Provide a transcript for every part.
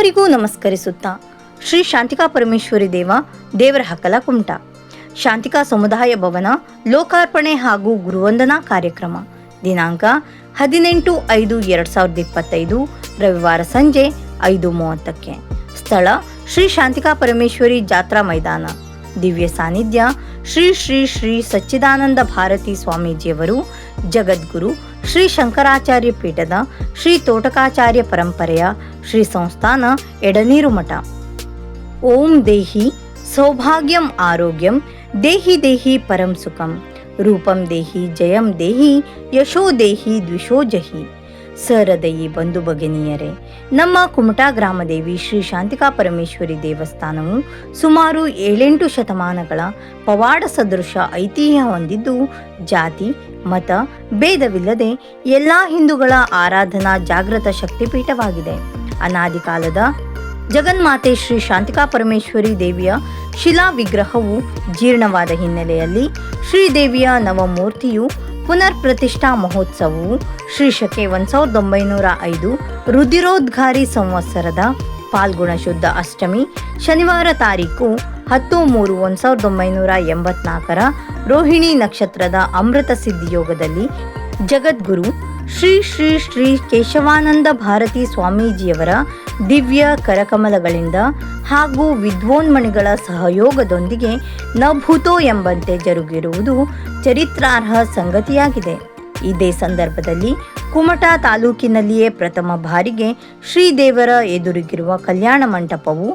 ಎಲ್ಲರಿಗೂ ನಮಸ್ಕರಿಸುತ್ತಾ ಶ್ರೀ ಶಾಂತಿಕಾ ಪರಮೇಶ್ವರಿ ದೇವರ ಹಕ್ಕಲ ಕುಮಟ ಶಾಂತಿಕಾ ಸಮುದಾಯ ಭವನ ಲೋಕಾರ್ಪಣೆ ಹಾಗೂ ಗುರುವಂದನಾ ಕಾರ್ಯಕ್ರಮ ದಿನಾಂಕ 18/5/2025 ರವಿವಾರ ಸಂಜೆ 5:30 ಸ್ಥಳ ಶ್ರೀ ಶಾಂತಿಕಾ ಪರಮೇಶ್ವರಿ ಜಾತ್ರಾ ಮೈದಾನ. ದಿವ್ಯ ಸಾನ್ನಿಧ್ಯ ಶ್ರೀ ಶ್ರೀ ಶ್ರೀ ಸಚ್ಚಿದಾನಂದ ಭಾರತಿ ಸ್ವಾಮೀಜಿಯವರು, ಜಗದ್ಗುರು ಶ್ರೀ ಶಂಕರಾಚಾರ್ಯ ಪೀಠದ ಶ್ರೀ ತೋಟಕಾಚಾರ್ಯ ಪರಂಪರೆಯ ಶ್ರೀ ಸಂಸ್ಥಾನ ಎಡನೀರು ಮಠ. ಓಂ ದೇಹಿ ಸೌಭಾಗ್ಯಂ ಆರೋಗ್ಯಂ ದೇಹಿ ದೇಹಿ ಪರಂ ಸುಖಂ ರೂಪಂ ದೇಹಿ ಜಯಂ ದೇಹಿ ಯಶೋ ದೇಹಿ ದ್ವಿಷೋ ಜಹಿ. ಸಹೃದಯಿ ಬಂಧು ಭಗಿನಿಯರೇ, ನಮ್ಮ ಕುಮಟಾ ಗ್ರಾಮದೇವಿ ಶ್ರೀ ಶಾಂತಿಕಾ ಪರಮೇಶ್ವರಿ ದೇವಸ್ಥಾನವು ಸುಮಾರು 7-8 ಶತಮಾನಗಳ ಪವಾಡ ಸದೃಶ ಐತಿಹ್ಯ ಹೊಂದಿದ್ದು, ಜಾತಿ ಮತ ಭೇದವಿಲ್ಲದೆ ಎಲ್ಲ ಹಿಂದೂಗಳ ಆರಾಧನಾ ಜಾಗೃತ ಶಕ್ತಿಪೀಠವಾಗಿದೆ. ಅನಾದಿ ಕಾಲದ ಜಗನ್ಮಾತೆ ಶ್ರೀ ಶಾಂತಿಕಾ ಪರಮೇಶ್ವರಿ ದೇವಿಯ ಶಿಲಾ ವಿಗ್ರಹವು ಜೀರ್ಣವಾದ ಹಿನ್ನೆಲೆಯಲ್ಲಿ ಶ್ರೀದೇವಿಯ ನವಮೂರ್ತಿಯು ಪುನರ್ ಪ್ರತಿಷ್ಠಾ ಮಹೋತ್ಸವವು ಶ್ರೀಶಕೆ 1905 ರುದಿರೋದ್ಗಾರಿ ಸಂವತ್ಸರದ ಫಾಲ್ಗುಣ ಶುದ್ಧ ಅಷ್ಟಮಿ ಶನಿವಾರ ತಾರೀಕು 10/3/1984 ರೋಹಿಣಿ ನಕ್ಷತ್ರದ ಅಮೃತ ಸಿದ್ಧಿಯೋಗದಲ್ಲಿ ಜಗದ್ಗುರು ಶ್ರೀ ಶ್ರೀ ಶ್ರೀ ಕೇಶವಾನಂದ ಭಾರತಿ ಸ್ವಾಮೀಜಿಯವರ ದಿವ್ಯ ಕರಕಮಲಗಳಿಂದ ಹಾಗೂ ವಿದ್ವೋನ್ಮಣಿಗಳ ಸಹಯೋಗದೊಂದಿಗೆ ನಭೂತೋ ಎಂಬಂತೆ ಜರುಗಿರುವುದು ಚರಿತ್ರಾರ್ಹ ಸಂಗತಿಯಾಗಿದೆ. ಇದೇ ಸಂದರ್ಭದಲ್ಲಿ ಕುಮಟಾ ತಾಲೂಕಿನಲ್ಲಿಯೇ ಪ್ರಥಮ ಬಾರಿಗೆ ಶ್ರೀದೇವರ ಎದುರಿಗಿರುವ ಕಲ್ಯಾಣ ಮಂಟಪವು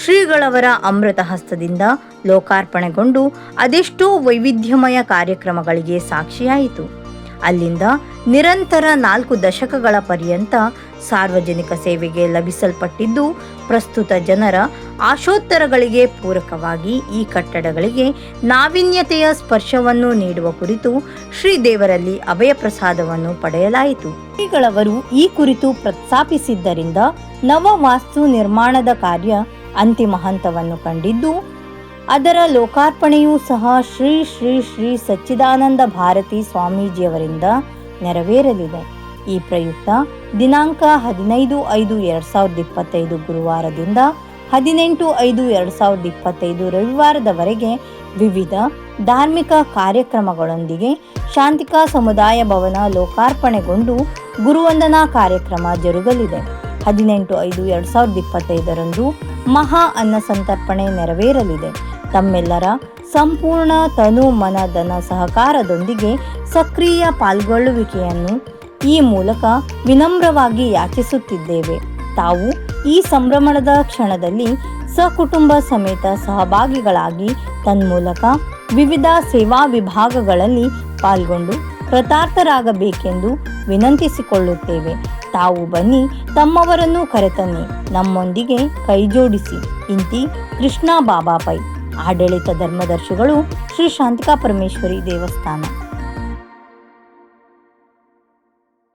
ಶ್ರೀಗಳವರ ಅಮೃತ ಹಸ್ತದಿಂದ ಲೋಕಾರ್ಪಣೆಗೊಂಡು ಅದೆಷ್ಟೋ ವೈವಿಧ್ಯಮಯ ಕಾರ್ಯಕ್ರಮಗಳಿಗೆ ಸಾಕ್ಷಿಯಾಯಿತು. ಅಲ್ಲಿಂದ ನಿರಂತರ 4 ದಶಕಗಳ ಪರ್ಯಂತ ಸಾರ್ವಜನಿಕ ಸೇವೆಗೆ ಲಭಿಸಲ್ಪಟ್ಟಿದ್ದು, ಪ್ರಸ್ತುತ ಜನರ ಆಶೋತ್ತರಗಳಿಗೆ ಪೂರಕವಾಗಿ ಈ ಕಟ್ಟಡಗಳಿಗೆ ನಾವೀನ್ಯತೆಯ ಸ್ಪರ್ಶವನ್ನು ನೀಡುವ ಕುರಿತು ಶ್ರೀದೇವರಲ್ಲಿ ಅಭಯ ಪ್ರಸಾದವನ್ನು ಪಡೆಯಲಾಯಿತು. ಶ್ರೀಗಳವರು ಈ ಕುರಿತು ಪ್ರಸ್ತಾಪಿಸಿದ್ದರಿಂದ ನವ ವಾಸ್ತು ನಿರ್ಮಾಣದ ಕಾರ್ಯ ಅಂತಿಮ ಹಂತವನ್ನು ಕಂಡಿದ್ದು, ಅದರ ಲೋಕಾರ್ಪಣೆಯೂ ಸಹ ಶ್ರೀ ಶ್ರೀ ಶ್ರೀ ಸಚ್ಚಿದಾನಂದ ಭಾರತಿ ಸ್ವಾಮೀಜಿಯವರಿಂದ ನೆರವೇರಲಿದೆ. ಈ ಪ್ರಯುಕ್ತ ದಿನಾಂಕ 15/5/2025 ಗುರುವಾರದಿಂದ 18/5/2025 ರವಿವಾರದವರೆಗೆ ವಿವಿಧ ಧಾರ್ಮಿಕ ಕಾರ್ಯಕ್ರಮಗಳೊಂದಿಗೆ ಶಾಂತಿಕಾ ಸಮುದಾಯ ಭವನ ಲೋಕಾರ್ಪಣೆಗೊಂಡು ಗುರುವಂದನಾ ಕಾರ್ಯಕ್ರಮ ಜರುಗಲಿದೆ. 18/5/2025 ಮಹಾ ಅನ್ನ ಸಂತರ್ಪಣೆ ನೆರವೇರಲಿದೆ. ತಮ್ಮೆಲ್ಲರ ಸಂಪೂರ್ಣ ತನು ಮನ ಧನ ಸಹಕಾರದೊಂದಿಗೆ ಸಕ್ರಿಯ ಪಾಲ್ಗೊಳ್ಳುವಿಕೆಯನ್ನು ಈ ಮೂಲಕ ವಿನಮ್ರವಾಗಿ ಯಾಚಿಸುತ್ತಿದ್ದೇವೆ. ತಾವು ಈ ಸಂಭ್ರಮದ ಕ್ಷಣದಲ್ಲಿ ಸಕುಟುಂಬ ಸಮೇತ ಸಹಭಾಗಿಗಳಾಗಿ ತನ್ಮೂಲಕ ವಿವಿಧ ಸೇವಾ ವಿಭಾಗಗಳಲ್ಲಿ ಪಾಲ್ಗೊಂಡು ಕೃತಾರ್ಥರಾಗಬೇಕೆಂದು ವಿನಂತಿಸಿಕೊಳ್ಳುತ್ತೇವೆ. ತಾವು ಬನ್ನಿ, ತಮ್ಮವರನ್ನು ಕರೆತನ್ನಿ, ನಮ್ಮೊಂದಿಗೆ ಕೈಜೋಡಿಸಿ. ಇಂತಿ ಕೃಷ್ಣ ಬಾಬಾ ಪೈ, ಆಡಳಿತ ಧರ್ಮದರ್ಶಿಗಳು, ಶ್ರೀ ಶಾಂತಿಕಾ ಪರಮೇಶ್ವರಿ ದೇವಸ್ಥಾನ.